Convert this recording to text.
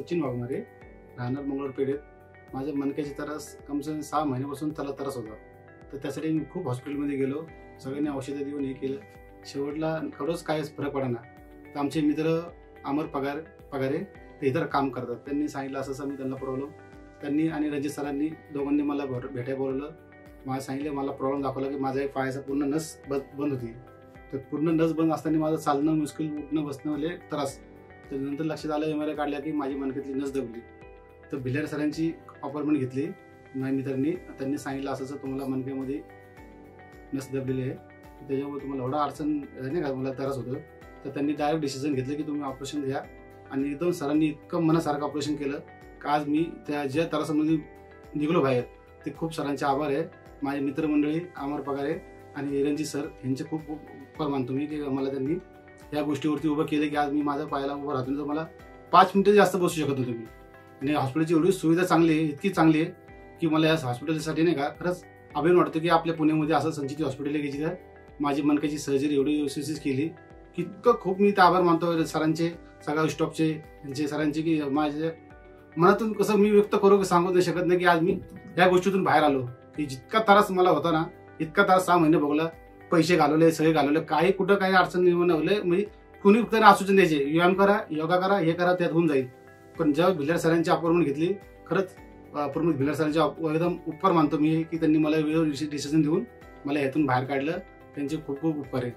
सचिन वाघमारे, राहणार मंगळूर पेठेत. माझ्या मणक्याची त्रास कम से कम 6 महिन्यापासून त्याला त्रास होता. तर त्यासाठी मी खूप हॉस्पिटलमध्ये गेलो, सगळ्यांनी औषधं देऊन हे केलं. शेवटला खरंच काय फरक पडेना. तर आमचे मित्र अमर पगारे ते इतर काम करतात. त्यांनी सांगितलं असं मी त्यांना पुरवलं. त्यांनी आणि रणजित सरांनी दोघांनी मला भेटायला बोलवलं. मला सांगितलं, मला प्रॉब्लेम दाखवला की माझा एक पायाचा पूर्ण नस बंद होती. तर पूर्ण नस बंद असताना माझं चालणं मुश्किल, उठणं बसणं त्रास. तर नंतर लक्षात आलं, MRI काढल्या की माझी मणक्यातली नस दबली. तर भिलार सरांची अपॉइंटमेंट घेतली माझ्या मित्रांनी. त्यांनी सांगितलं असं तुम्हाला मणक्यामध्ये नस दबलेली आहे, त्याच्यामुळे तुम्हाला एवढा अडचण नाही का, मला त्रास होतो. तर त्यांनी डायरेक्ट डिसिजन घेतलं की तुम्ही ऑपरेशन घ्या. आणि एकदम सरांनी इतकं मनासारखं ऑपरेशन केलं की आज मी त्या ज्या त्रासामध्ये निघलो बाहेर, ते खूप सरांचे आभार आहे. माझे मित्रमंडळी अमर पगारे आणि रणजित सर यांचे खूप खूप उपकार मानतो मी की मला त्यांनी या गोष्टीवरती उभं केलं की आज मी माझ्या पायाला उभं राहतो. तर मला 5 मिनिटं जास्त बसू शकत नव्हतो मी. आणि हॉस्पिटलची एवढी सुविधा चांगली आहे, इतकी चांगली आहे की मला या हॉस्पिटलसाठी नाही का खरंच अभिमान वाटतं की आपल्या पुण्यामध्ये असं संचित हॉस्पिटल आहे की जिथं माझी मणक्याची सर्जरी एवढी व्यवस्थित केली की इतकं खूप मी आभार मानतो सरांचे, सगळ्या स्टॉफचे, यांचे सरांचे की माझ्या मनातून कसं मी व्यक्त करू सांगू नाही शकत नाही की आज मी या गोष्टीतून बाहेर आलो. की जितका त्रास मला होता ना, इतका त्रास 6 महिने भोगला, पैसे घालवले, सगळे घालवले, काही कुठं काही अडचण निर्माण होले. म्हणजे कुणी फक्त आसूचन द्यायचे, व्यायाम करा, योगा करा, हे करा, त्यात होऊन जाईल. पण जेव्हा भिलार सरांची अपॉइंटमेंट घेतली, खरंच प्रमुख भिलार सरांचे एकदम उपकार मानतो मी की त्यांनी मला वेळेवर डिसिजन देऊन मला ह्यातून बाहेर काढलं. त्यांचे खूप खूप उपकार आहे.